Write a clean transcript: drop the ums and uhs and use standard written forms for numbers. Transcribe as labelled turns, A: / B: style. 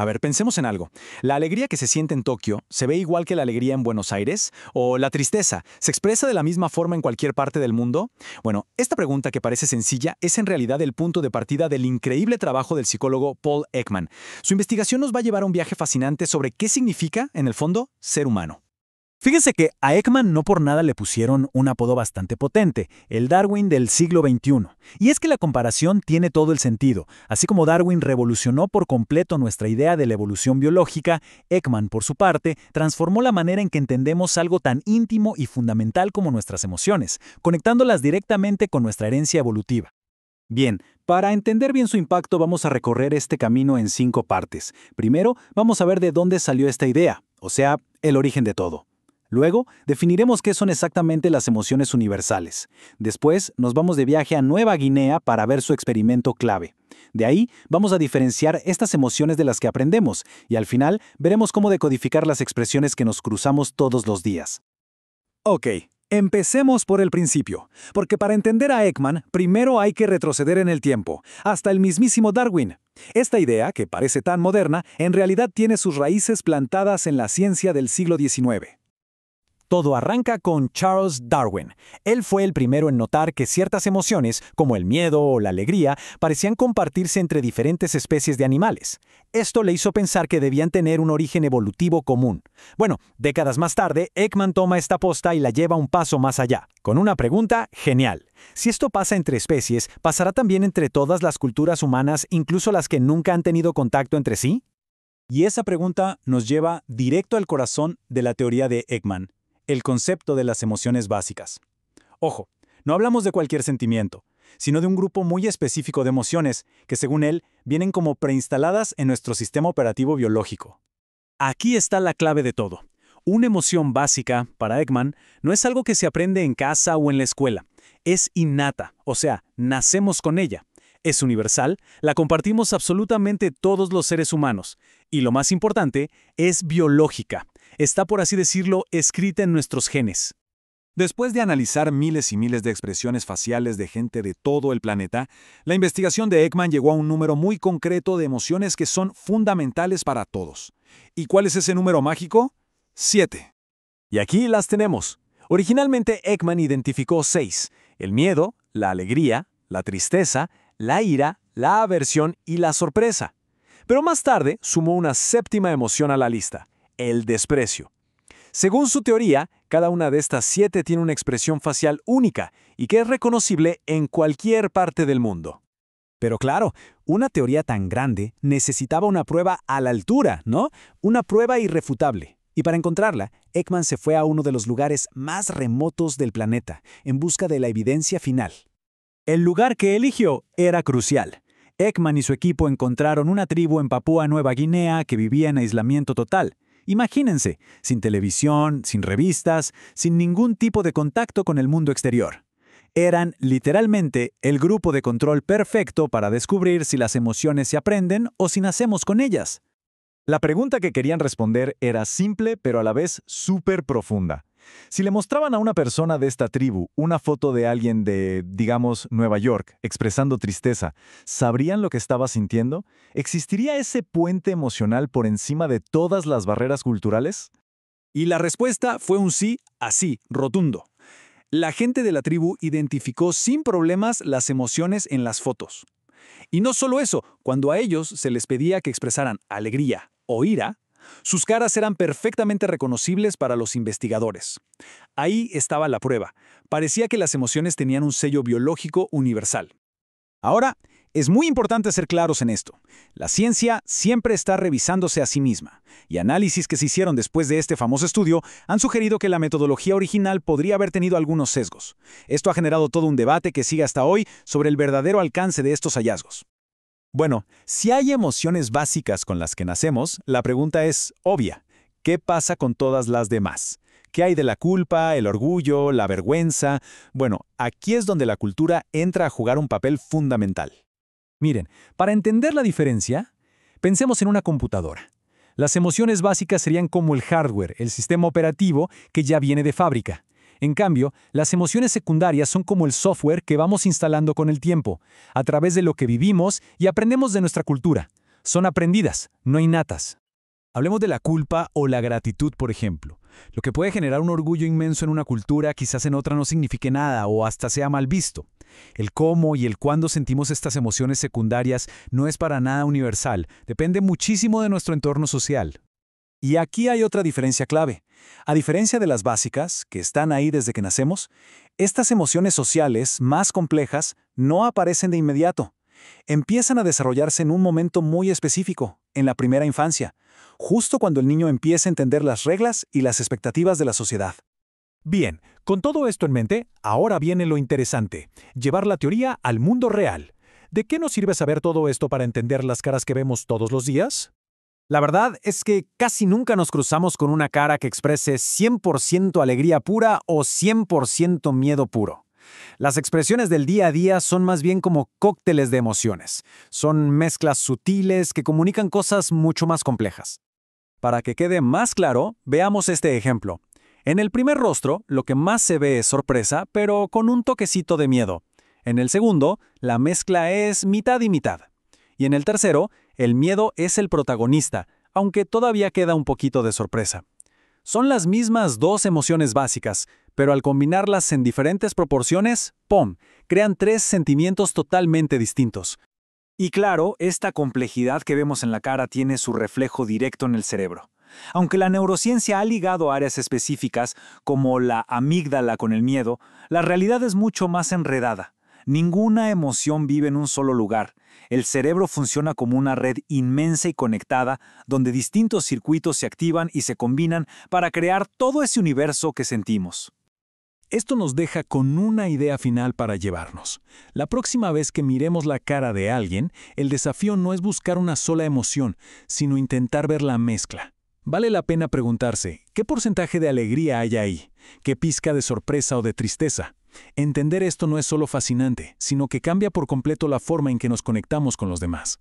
A: A ver, pensemos en algo. ¿La alegría que se siente en Tokio se ve igual que la alegría en Buenos Aires? ¿O la tristeza se expresa de la misma forma en cualquier parte del mundo? Bueno, esta pregunta que parece sencilla es en realidad el punto de partida del increíble trabajo del psicólogo Paul Ekman. Su investigación nos va a llevar a un viaje fascinante sobre qué significa, en el fondo, ser humano.
B: Fíjese que a Ekman no por nada le pusieron un apodo bastante potente, el Darwin del siglo XXI. Y es que la comparación tiene todo el sentido. Así como Darwin revolucionó por completo nuestra idea de la evolución biológica, Ekman, por su parte, transformó la manera en que entendemos algo tan íntimo y fundamental como nuestras emociones, conectándolas directamente con nuestra herencia evolutiva.
C: Bien, para entender bien su impacto vamos a recorrer este camino en 5 partes. Primero, vamos a ver de dónde salió esta idea, o sea, el origen de todo. Luego, definiremos qué son exactamente las emociones universales. Después, nos vamos de viaje a Nueva Guinea para ver su experimento clave. De ahí, vamos a diferenciar estas emociones de las que aprendemos, y al final, veremos cómo decodificar las expresiones que nos cruzamos todos los días.
A: Ok, empecemos por el principio, porque para entender a Ekman, primero hay que retroceder en el tiempo, hasta el mismísimo Darwin. Esta idea, que parece tan moderna, en realidad tiene sus raíces plantadas en la ciencia del siglo XIX.
B: Todo arranca con Charles Darwin. Él fue el primero en notar que ciertas emociones, como el miedo o la alegría, parecían compartirse entre diferentes especies de animales. Esto le hizo pensar que debían tener un origen evolutivo común. Bueno, décadas más tarde, Ekman toma esta posta y la lleva un paso más allá, con una pregunta genial. Si esto pasa entre especies, ¿pasará también entre todas las culturas humanas, incluso las que nunca han tenido contacto entre sí?
C: Y esa pregunta nos lleva directo al corazón de la teoría de Ekman, el concepto de las emociones básicas. Ojo, no hablamos de cualquier sentimiento, sino de un grupo muy específico de emociones que, según él, vienen como preinstaladas en nuestro sistema operativo biológico. Aquí está la clave de todo. Una emoción básica, para Ekman, no es algo que se aprende en casa o en la escuela. Es innata, o sea, nacemos con ella. Es universal, la compartimos absolutamente todos los seres humanos. Y lo más importante, es biológica. Está, por así decirlo, escrita en nuestros genes.
D: Después de analizar miles y miles de expresiones faciales de gente de todo el planeta, la investigación de Ekman llegó a un número muy concreto de emociones que son fundamentales para todos. ¿Y cuál es ese número mágico? 7.
A: Y aquí las tenemos. Originalmente Ekman identificó 6: el miedo, la alegría, la tristeza, la ira, la aversión y la sorpresa. Pero más tarde sumó una 7ª emoción a la lista: el desprecio. Según su teoría, cada una de estas 7 tiene una expresión facial única y que es reconocible en cualquier parte del mundo.
C: Pero claro, una teoría tan grande necesitaba una prueba a la altura, ¿no? Una prueba irrefutable. Y para encontrarla, Ekman se fue a uno de los lugares más remotos del planeta, en busca de la evidencia final. El lugar que eligió era crucial. Ekman y su equipo encontraron una tribu en Papúa Nueva Guinea que vivía en aislamiento total. Imagínense, sin televisión, sin revistas, sin ningún tipo de contacto con el mundo exterior. Eran, literalmente, el grupo de control perfecto para descubrir si las emociones se aprenden o si nacemos con ellas.
A: La pregunta que querían responder era simple, pero a la vez súper profunda. Si le mostraban a una persona de esta tribu una foto de alguien de, digamos, Nueva York, expresando tristeza, ¿sabrían lo que estaba sintiendo? ¿Existiría ese puente emocional por encima de todas las barreras culturales?
C: Y la respuesta fue un sí, así, rotundo. La gente de la tribu identificó sin problemas las emociones en las fotos. Y no solo eso, cuando a ellos se les pedía que expresaran alegría o ira, sus caras eran perfectamente reconocibles para los investigadores. Ahí estaba la prueba. Parecía que las emociones tenían un sello biológico universal. Ahora, es muy importante ser claros en esto. La ciencia siempre está revisándose a sí misma, y análisis que se hicieron después de este famoso estudio han sugerido que la metodología original podría haber tenido algunos sesgos. Esto ha generado todo un debate que sigue hasta hoy sobre el verdadero alcance de estos hallazgos.
A: Bueno, si hay emociones básicas con las que nacemos, la pregunta es obvia. ¿Qué pasa con todas las demás? ¿Qué hay de la culpa, el orgullo, la vergüenza? Bueno, aquí es donde la cultura entra a jugar un papel fundamental.
C: Miren, para entender la diferencia, pensemos en una computadora. Las emociones básicas serían como el hardware, el sistema operativo que ya viene de fábrica. En cambio, las emociones secundarias son como el software que vamos instalando con el tiempo, a través de lo que vivimos y aprendemos de nuestra cultura.
B: Son aprendidas, no innatas. Hablemos de la culpa o la gratitud, por ejemplo. Lo que puede generar un orgullo inmenso en una cultura, quizás en otra no signifique nada o hasta sea mal visto. El cómo y el cuándo sentimos estas emociones secundarias no es para nada universal, depende muchísimo de nuestro entorno social.
A: Y aquí hay otra diferencia clave. A diferencia de las básicas, que están ahí desde que nacemos, estas emociones sociales más complejas no aparecen de inmediato. Empiezan a desarrollarse en un momento muy específico, en la primera infancia, justo cuando el niño empieza a entender las reglas y las expectativas de la sociedad.
B: Bien, con todo esto en mente, ahora viene lo interesante, llevar la teoría al mundo real. ¿De qué nos sirve saber todo esto para entender las caras que vemos todos los días? La verdad es que casi nunca nos cruzamos con una cara que exprese 100% alegría pura o 100% miedo puro. Las expresiones del día a día son más bien como cócteles de emociones. Son mezclas sutiles que comunican cosas mucho más complejas.
A: Para que quede más claro, veamos este ejemplo. En el primer rostro, lo que más se ve es sorpresa, pero con un toquecito de miedo. En el segundo, la mezcla es mitad y mitad. Y en el tercero, el miedo es el protagonista, aunque todavía queda un poquito de sorpresa. Son las mismas dos emociones básicas, pero al combinarlas en diferentes proporciones, ¡pum!, crean tres sentimientos totalmente distintos.
B: Y claro, esta complejidad que vemos en la cara tiene su reflejo directo en el cerebro. Aunque la neurociencia ha ligado áreas específicas, como la amígdala con el miedo, la realidad es mucho más enredada. Ninguna emoción vive en un solo lugar. El cerebro funciona como una red inmensa y conectada, donde distintos circuitos se activan y se combinan para crear todo ese universo que sentimos.
D: Esto nos deja con una idea final para llevarnos. La próxima vez que miremos la cara de alguien, el desafío no es buscar una sola emoción, sino intentar ver la mezcla. Vale la pena preguntarse, ¿qué porcentaje de alegría hay ahí? ¿Qué pizca de sorpresa o de tristeza? Entender esto no es solo fascinante, sino que cambia por completo la forma en que nos conectamos con los demás.